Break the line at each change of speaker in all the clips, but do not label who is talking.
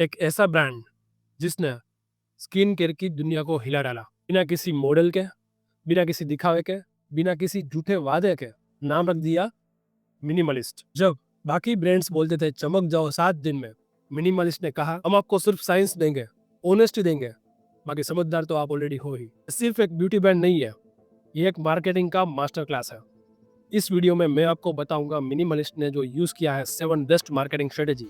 एक ऐसा ब्रांड जिसने स्किन केयर की दुनिया को हिला डाला, बिना किसी मॉडल के, बिना किसी दिखावे के, बिना किसी झूठे वादे के नाम रख दिया मिनिमलिस्ट। जब बाकी ब्रांड्स बोलते थे चमक जाओ 7 दिन में, मिनिमलिस्ट ने कहा हम आपको सिर्फ साइंस देंगे, ऑनेस्टी देंगे, बाकी समझदार तो आप ऑलरेडी हो ही। सिर्फ एक ब्यूटी ब्रांड नहीं है, ये एक मार्केटिंग का मास्टर क्लास है। इस वीडियो में मैं आपको बताऊंगा मिनिमलिस्ट ने जो यूज किया है 7 बेस्ट मार्केटिंग स्ट्रेटेजी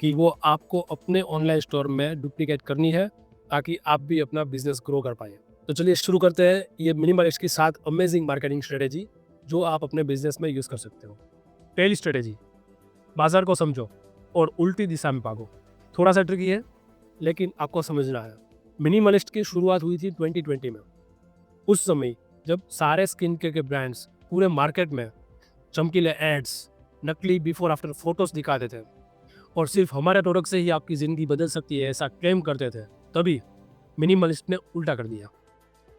कि वो आपको अपने ऑनलाइन स्टोर में डुप्लीकेट करनी है ताकि आप भी अपना बिजनेस ग्रो कर पाए। तो चलिए शुरू करते हैं ये मिनिमलिस्ट की 7 अमेजिंग मार्केटिंग स्ट्रेटेजी जो आप अपने बिजनेस में यूज कर सकते हो। पहली स्ट्रेटेजी, बाजार को समझो और उल्टी दिशा में भागो। थोड़ा सा ट्रिकी है लेकिन आपको समझना है। मिनिमलिस्ट की शुरुआत हुई थी 2020 में। उस समय जब सारे स्किन केयर के ब्रांड्स पूरे मार्केट में चमकीले एड्स, नकली बिफोर आफ्टर फोटोज दिखाते थे और सिर्फ हमारे प्रोडक्ट से ही आपकी ज़िंदगी बदल सकती है ऐसा क्लेम करते थे, तभी मिनिमलिस्ट ने उल्टा कर दिया।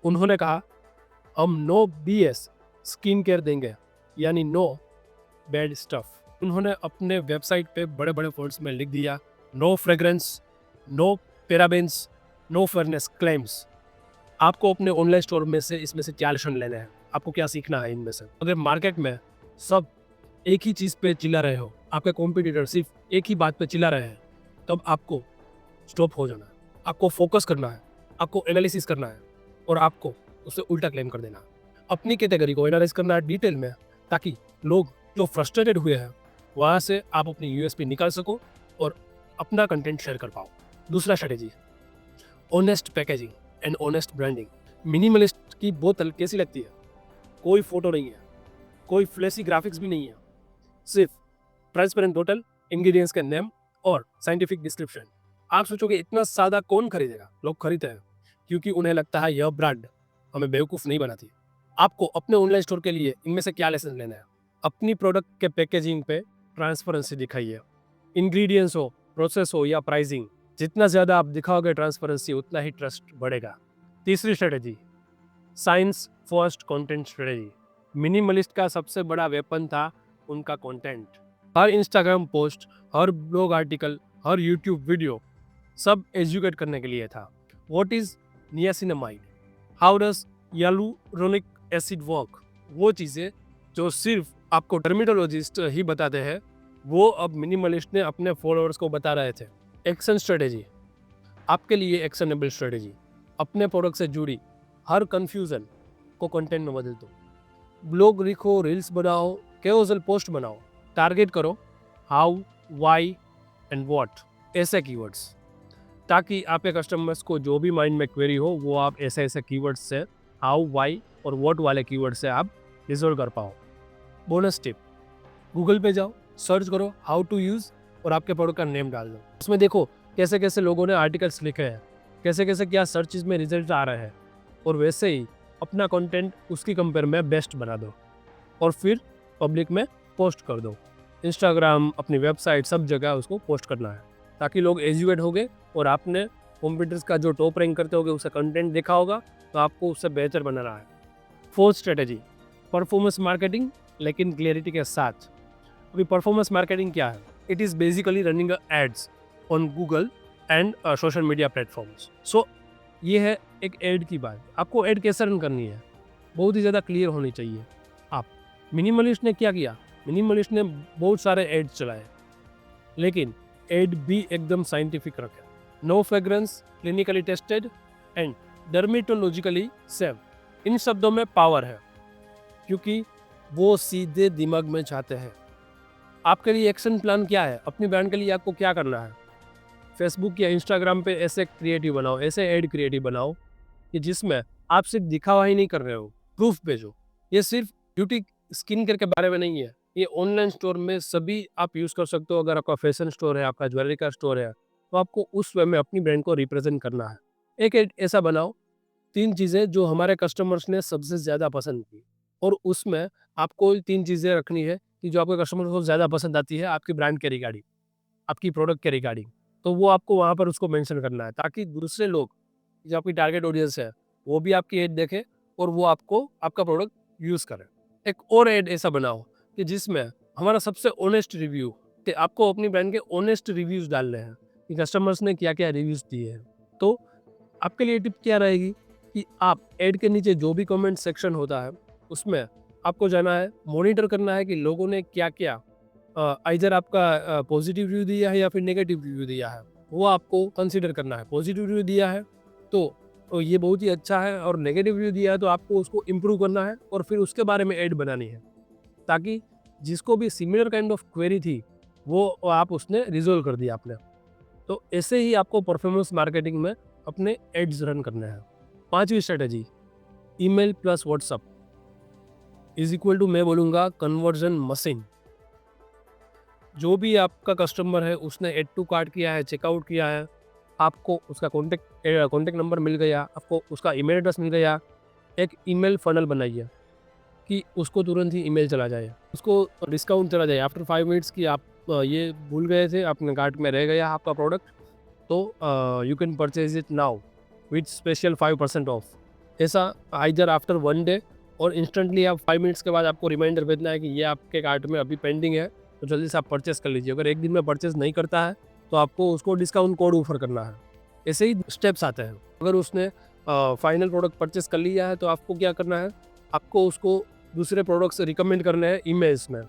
उन्होंने कहा हम नो बीएस स्किन केयर देंगे, यानी नो बैड स्टफ। उन्होंने अपने वेबसाइट पे बड़े बड़े फॉन्ट्स में लिख दिया no fragrance, no parabens, no fairness claims. आपको अपने ऑनलाइन स्टोर में से इसमें से क्या लेसन लेना है, आपको क्या सीखना है इनमें से। अगर मार्केट में सब एक ही चीज़ पे चिल्ला रहे हो, आपके कॉम्पिटिटर सिर्फ एक ही बात पे चिल्ला रहे हैं, तब आपको स्टॉप हो जाना है। आपको फोकस करना है, आपको एनालिसिस करना है और आपको उससे उल्टा क्लेम कर देना है। अपनी कैटेगरी को एनालाइज करना है डिटेल में, ताकि लोग जो फ्रस्ट्रेटेड हुए हैं वहाँ से आप अपनी यूएसपी निकाल सको और अपना कंटेंट शेयर कर पाओ। दूसरा strategy, honest packaging and honest branding. Minimalist की बोतल कैसी लगती है? कोई फोटो नहीं है, कोई फ्लैशी ग्राफिक्स भी नहीं है, सिर्फ ट्रांसपेरेंट बोतल, इंग्रेडिएंट्स के नेम और साइंटिफिक डिस्क्रिप्शन। आप सोचोगे इतना सादा कौन खरीदेगा? लोग खरीदते हैं क्योंकि उन्हें लगता है यह ब्रांड हमें बेवकूफ़ नहीं बनाती। आपको अपने ऑनलाइन स्टोर के लिए इनमें से क्या लेसन लेना है? अपनी प्रोडक्ट के पैकेजिंग पे ट्रांसपेरेंसी दिखाइए। इंग्रेडिएंट्स हो, प्रोसेस हो या प्राइसिंग, जितना ज़्यादा आप दिखाओगे ट्रांसपेरेंसी, उतना ही ट्रस्ट बढ़ेगा। तीसरी strategy, science first content strategy. Minimalist का सबसे बड़ा वेपन था उनका कंटेंट। हर इंस्टाग्राम पोस्ट, हर ब्लॉग आर्टिकल, हर यूट्यूब वीडियो सब एजुकेट करने के लिए था। What is niacinamide, how does hyaluronic acid work, वो चीज़ें जो सिर्फ आपको डर्मेटोलॉजिस्ट ही बताते हैं, वो अब मिनिमलिस्ट ने अपने फॉलोअर्स को बता रहे थे। एक्शन स्ट्रेटेजी, आपके लिए एक्शनेबल स्ट्रेटेजी। अपने प्रोडक्ट से जुड़ी हर कंफ्यूजन को कंटेंट में बदल दो। ब्लॉग लिखो, रील्स बनाओ, कैजुअल पोस्ट बनाओ। टारगेट करो हाउ, वाई एंड व्हाट, ऐसे कीवर्ड्स, ताकि आपके कस्टमर्स को जो भी माइंड में क्वेरी हो वो आप ऐसे ऐसे कीवर्ड्स से, हाउ, वाई और व्हाट वाले कीवर्ड से आप रिजोल्व कर पाओ। बोनस टिप, गूगल पे जाओ, सर्च करो हाउ टू यूज़ और आपके प्रोडक्ट का नेम डाल दो। उसमें देखो कैसे कैसे लोगों ने आर्टिकल्स लिखे हैं, कैसे कैसे क्या सर्चेज में रिजल्ट आ रहे हैं, और वैसे ही अपना कंटेंट उसकी कंपेयर में बेस्ट बना दो और फिर पब्लिक में पोस्ट कर दो। इंस्टाग्राम, अपनी वेबसाइट, सब जगह उसको पोस्ट करना है ताकि लोग एजुकेट होंगे और आपने कॉम्पिटिटर्स का जो टॉप रैंक करते होगे उसका कंटेंट देखा होगा तो आपको उससे बेहतर बनाना है। फोर्थ स्ट्रेटेजी, परफॉर्मेंस मार्केटिंग लेकिन क्लियरिटी के साथ। अभी परफॉर्मेंस मार्केटिंग क्या है? It is basically running ads on Google and social media platforms. So ये है एक एड की बात। आपको एड कैसे रन करनी है बहुत ही ज़्यादा क्लियर होनी चाहिए। आप मिनिमलिस्ट ने क्या किया? मिनिमलिस्ट ने बहुत सारे एड चलाए, लेकिन एड भी एकदम साइंटिफिक रखे। No fragrance, clinically tested and dermatologically safe. इन शब्दों में पावर है क्योंकि वो सीधे दिमाग में जाते हैं। आपके लिए एक्शन प्लान क्या है? अपनी ब्रांड के लिए आपको क्या करना है? फेसबुक या इंस्टाग्राम पे ऐसे क्रिएटिव बनाओ, ऐसे एड क्रिएटिव बनाओ कि जिसमें आप सिर्फ दिखावा ही नहीं कर रहे हो, प्रूफ भेजो। ये सिर्फ ब्यूटी स्किन केयर के बारे में नहीं है, ये ऑनलाइन स्टोर में सभी आप यूज़ कर सकते हो। अगर आपका फैशन स्टोर है, आपका ज्वेलरी का स्टोर है, तो आपको उस वे में अपनी ब्रांड को रिप्रेजेंट करना है। एक एड ऐसा बनाओ, 3 चीज़ें जो हमारे कस्टमर्स ने सबसे ज़्यादा पसंद की, और उसमें आपको 3 चीज़ें रखनी है कि जो आपके कस्टमर को ज़्यादा पसंद आती है आपकी ब्रांड के रिगार्डिंग, आपकी प्रोडक्ट के रिगार्डिंग। तो वो आपको वहाँ पर उसको मेंशन करना है ताकि दूसरे लोग, जो आपकी टारगेट ऑडियंस है, वो भी आपकी एड देखें और वो आपको आपका प्रोडक्ट यूज़ करें। एक और एड ऐसा बनाओ कि जिसमें हमारा सबसे ऑनेस्ट रिव्यू, कि आपको अपनी ब्रांड के ऑनेस्ट रिव्यूज़ डालने हैं कि कस्टमर्स ने क्या क्या रिव्यूज़ दिए हैं। तो आपके लिए टिप क्या रहेगी कि आप ऐड के नीचे जो भी कमेंट सेक्शन होता है उसमें आपको जाना है, मॉनिटर करना है कि लोगों ने क्या क्या आइदर आपका पॉजिटिव रिव्यू दिया है या फिर नेगेटिव रिव्यू दिया है, वो आपको कंसीडर करना है। पॉजिटिव रिव्यू दिया है तो ये बहुत ही अच्छा है, और नेगेटिव रिव्यू दिया है तो आपको उसको इम्प्रूव करना है और फिर उसके बारे में ऐड बनानी है, ताकि जिसको भी सिमिलर काइंड ऑफ क्वेरी थी वो आप उसने रिजोल्व कर दिया आपने। तो ऐसे ही आपको परफॉर्मेंस मार्केटिंग में अपने एड्स रन करने हैं। पांचवी strategy, email plus WhatsApp is equal to, मैं बोलूँगा, कन्वर्जन मशीन। जो भी आपका कस्टमर है उसने एड टू कार्ट किया है, चेकआउट किया है, आपको उसका कॉन्टैक्ट नंबर मिल गया, आपको उसका ईमेल एड्रेस मिल गया, एक ईमेल फनल बनाइए कि उसको तुरंत ही ईमेल चला जाए, उसको डिस्काउंट चला जाए आफ्टर 5 मिनट्स की आप ये भूल गए थे, अपने कार्ट में रह गया आपका प्रोडक्ट, तो you can purchase it now with special 5% of. ऐसा आइदर आफ्टर 1 डे और इंस्टेंटली आप 5 मिनट्स के बाद आपको रिमाइंडर भेजना है कि ये आपके कार्ट में अभी पेंडिंग है, तो जल्दी से आप परचेस कर लीजिए। अगर एक दिन में परचेस नहीं करता है तो आपको उसको डिस्काउंट कोड ऑफर करना है। ऐसे ही स्टेप्स आते हैं। अगर उसने फाइनल प्रोडक्ट परचेस कर लिया है तो आपको क्या करना है, आपको उसको दूसरे प्रोडक्ट्स रिकमेंड करने हैं ईमेल्स में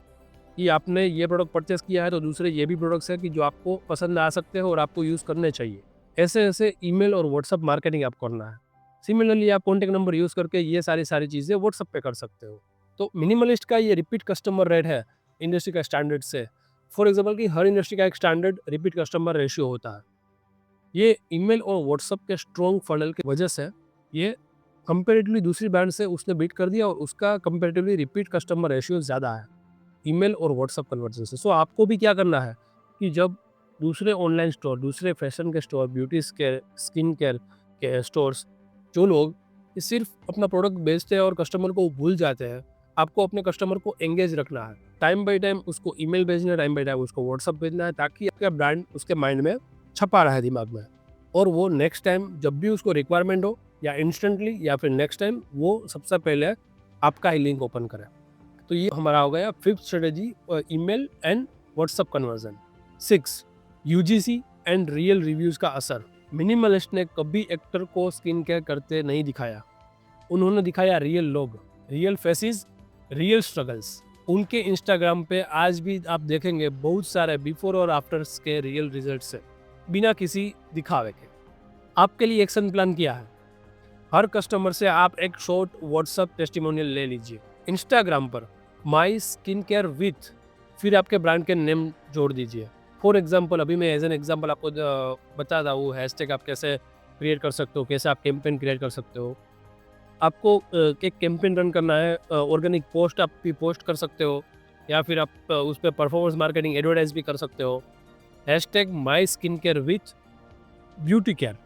कि आपने ये प्रोडक्ट परचेस किया है तो दूसरे ये भी प्रोडक्ट्स हैं कि जो आपको पसंद आ सकते हैं और आपको यूज़ करने चाहिए। ऐसे ऐसे ईमेल और व्हाट्सअप मार्केटिंग आपको करना है। सिमिलरली आप कॉन्टैक्ट नंबर यूज़ करके ये सारी चीज़ें व्हाट्सअप पे कर सकते हो। तो मिनिमलिस्ट का ये रिपीट कस्टमर रेट है इंडस्ट्री का स्टैंडर्ड से। फॉर एग्जाम्पल कि हर इंडस्ट्री का एक स्टैंडर्ड रिपीट कस्टमर रेशियो होता है। ये ईमेल और व्हाट्सएप के स्ट्रॉन्ग फनल की वजह से ये कंपेरेटिवली दूसरी ब्रांड से उसने बीट कर दिया और उसका कंपेरेटिवली रिपीट कस्टमर रेशियो ज़्यादा है ईमेल और व्हाट्सएप कन्वर्जन से। सो आपको भी क्या करना है कि जब दूसरे ऑनलाइन स्टोर, दूसरे फैशन के store, beauty care, skin care के स्टोर्स, जो लोग सिर्फ अपना प्रोडक्ट बेचते हैं और कस्टमर को भूल जाते हैं, आपको अपने कस्टमर को एंगेज रखना है। टाइम बाय टाइम उसको ईमेल भेजना है, टाइम बाय टाइम उसको व्हाट्सएप भेजना है, ताकि आपका ब्रांड उसके माइंड में छपा रहा है दिमाग में, और वो नेक्स्ट टाइम जब भी उसको रिक्वायरमेंट हो या इंस्टेंटली या फिर नेक्स्ट टाइम वो सबसे पहले आपका ही लिंक ओपन करे। तो ये हमारा हो गया fifth strategy, email and WhatsApp conversion. 6, UGC and real reviews का असर। मिनिमलिस्ट ने कभी एक्टर को स्किन केयर करते नहीं दिखाया, उन्होंने दिखाया रियल लोग, रियल फेसेस, रियल स्ट्रगल्स। उनके इंस्टाग्राम पे आज भी आप देखेंगे बहुत सारे बिफोर और आफ्टर्स के रियल रिजल्ट्स है, बिना किसी दिखावे के। आपके लिए एक्शन प्लान किया है, हर कस्टमर से आप एक शॉर्ट व्हाट्सएप टेस्टिमोनियल ले लीजिए इंस्टाग्राम पर, माई स्किन केयर विथ, फिर आपके ब्रांड के नेम जोड़ दीजिए। फॉर एग्जाम्पल, अभी मैं एज एन एग्जाम्पल आपको बताता हूँ, हैशटैग आप कैसे क्रिएट कर सकते हो, कैसे आप कैंपेन क्रिएट कर सकते हो। आपको एक कैंपेन रन करना है, ऑर्गेनिक पोस्ट आप भी पोस्ट कर सकते हो, या फिर आप उस पर परफॉर्मेंस मार्केटिंग एडवर्टाइज भी कर सकते हो। Hashtag my skin care with beauty care.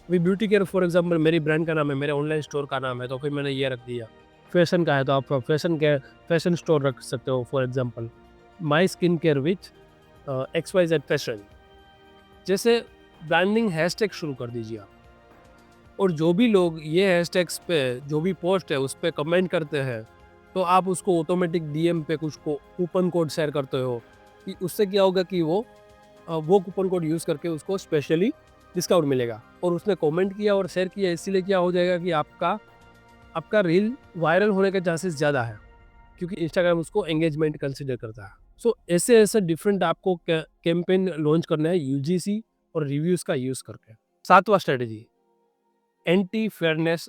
अभी ब्यूटी केयर फॉर एग्जांपल मेरी ब्रांड का नाम है, मेरे ऑनलाइन स्टोर का नाम है, तो फिर मैंने ये रख दिया। फैशन का है तो आप फैशन स्टोर रख सकते हो, for example my skin care with XYZ fashion. जैसे ब्रांडिंग हैशटैग शुरू कर दीजिए आप, और जो भी लोग ये हैशटैग्स पे जो भी पोस्ट है उस पर कमेंट करते हैं, तो आप उसको ऑटोमेटिक DM पे कुछ को कूपन कोड शेयर करते हो, कि उससे क्या होगा कि वो कूपन कोड यूज़ करके उसको स्पेशली डिस्काउंट मिलेगा। और उसने कमेंट किया और शेयर किया, इसीलिए क्या हो जाएगा कि आपका रील वायरल होने के चांसेस ज़्यादा है, क्योंकि इंस्टाग्राम उसको एंगेजमेंट कंसिडर करता है। सो ऐसे ऐसे डिफरेंट आपको कैंपेन लॉन्च करना है यूजीसी और रिव्यूज़ का यूज़ करके। 7वां स्ट्रेटेजी, एंटी फेयरनेस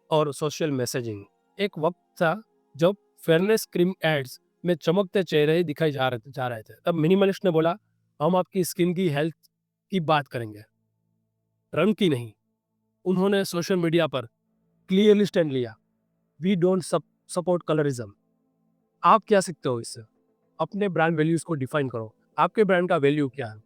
और सोशल मैसेजिंग। एक वक्त था जब फेयरनेस क्रीम एड्स में चमकते चेहरे दिखाई जा रहे थे, तब मिनिमलिस्ट ने बोला हम आपकी स्किन की हेल्थ की बात करेंगे, रंग की नहीं। उन्होंने सोशल मीडिया पर क्लियरली स्टैंड लिया, वी डोंट सपोर्ट कलरिज्म। आप क्या सीखते हो इससे? अपने ब्रांड वैल्यूज को डिफाइन करो, आपके ब्रांड का वैल्यू क्या है,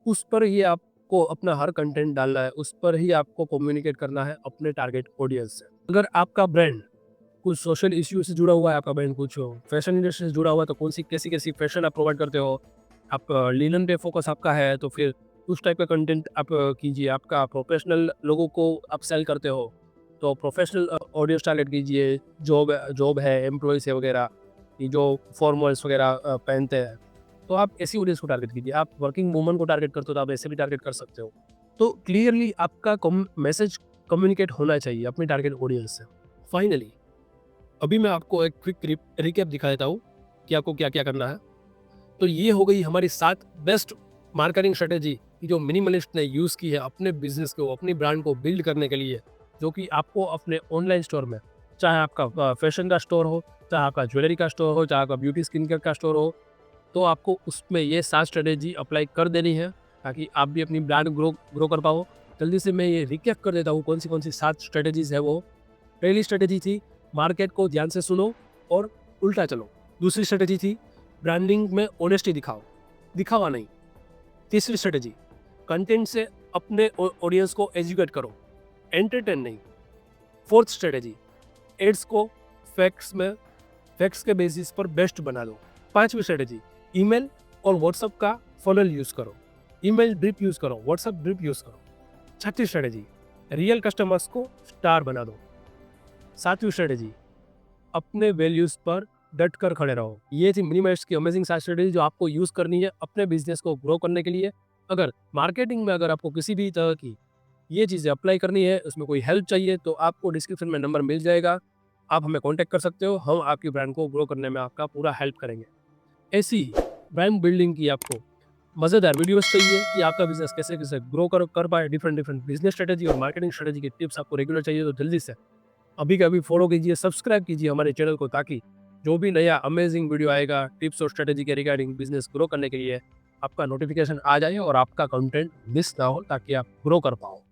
उस पर ही आपको अपना हर कंटेंट डालना है, उस पर ही आपको कम्युनिकेट करना है अपने टारगेट ऑडियंस से। अगर आपका ब्रांड कुछ सोशल इश्यू से जुड़ा हुआ है, आपका ब्रांड कुछ फैशन इंडस्ट्री से जुड़ा हुआ है, तो कौन सी कैसी कैसी फैशन आप प्रोवाइड करते हो, आप लिनन पे फोकस आपका है तो फिर उस टाइप का कंटेंट आप कीजिए। आपका प्रोफेशनल लोगों को आप सेल करते हो तो प्रोफेशनल ऑडियंस टारगेट कीजिए। जॉब जॉब है, एम्प्लॉयज़ है वगैरह, ये जो फॉर्मल्स वगैरह पहनते हैं, तो आप ऐसी ऑडियंस को टारगेट कीजिए। आप वर्किंग वुमन को टारगेट करते हो तो आप ऐसे भी टारगेट कर सकते हो। तो क्लियरली आपका मैसेज कम्युनिकेट होना चाहिए अपनी टारगेट ऑडियंस से। फाइनली अभी मैं आपको एक क्विक रिकैप दिखा देता हूँ कि आपको क्या क्या करना है। तो ये हो गई हमारी 7 बेस्ट मार्केटिंग स्ट्रेटेजी जो मिनिमलिस्ट ने यूज़ की है अपने बिजनेस को, अपनी ब्रांड को बिल्ड करने के लिए, जो कि आपको अपने ऑनलाइन स्टोर में, चाहे आपका फैशन का स्टोर हो, चाहे आपका ज्वेलरी का स्टोर हो, चाहे आपका ब्यूटी स्किन केयर का स्टोर हो, तो आपको उसमें ये 7 स्ट्रेटेजी अप्लाई कर देनी है ताकि आप भी अपनी ब्रांड ग्रो कर पाओ। जल्दी से मैं ये रिकैप कर देता हूँ कौन सी 7 स्ट्रेटेजीज है वो। पहली स्ट्रेटेजी थी मार्केट को ध्यान से सुनो और उल्टा चलो। दूसरी स्ट्रेटेजी थी ब्रांडिंग में ऑनेस्टी दिखाओ, दिखावा नहीं। तीसरी स्ट्रेटेजी कंटेंट से अपने ऑडियंस को एजुकेट करो, एंटरटेन नहीं। फोर्थ स्ट्रेटेजी एड्स को फैक्ट्स के बेसिस पर बेस्ट बना दो। पांचवी स्ट्रेटेजी ईमेल और व्हाट्सएप का फनल यूज करो, ईमेल ड्रिप यूज करो, व्हाट्सएप ड्रिप यूज करो। छठी स्ट्रेटेजी रियल कस्टमर्स को स्टार बना दो। सातवीं स्ट्रेटेजी अपने वैल्यूज पर डट कर खड़े रहो। ये थी मिनिमलिस्ट की अमेजिंग 7 स्ट्रेटेजी जो आपको यूज करनी है अपने बिजनेस को ग्रो करने के लिए। अगर मार्केटिंग में अगर आपको किसी भी तरह की ये चीज़ें अप्लाई करनी है, उसमें कोई हेल्प चाहिए, तो आपको डिस्क्रिप्शन में नंबर मिल जाएगा, आप हमें कांटेक्ट कर सकते हो। हम आपकी ब्रांड को ग्रो करने में आपका पूरा हेल्प करेंगे। ऐसी ही ब्रांड बिल्डिंग की आपको मज़ेदार वीडियोस चाहिए कि आपका बिजनेस कैसे कैसे ग्रो कर पाए, डिफरेंट बिजनेस स्ट्रेटेजी और मार्केटिंग स्ट्रेटेजी की टिप्स आपको रेगुलर चाहिए, तो जल्दी से अभी का अभी फॉलो कीजिए, सब्सक्राइब कीजिए हमारे चैनल को, ताकि जो भी नया अमेजिंग वीडियो आएगा टिप्स और स्ट्रेटेजी के रिगार्डिंग बिजनेस ग्रो करने के लिए, आपका नोटिफिकेशन आ जाए और आपका कंटेंट मिस ना हो, ताकि आप ग्रो कर पाओ।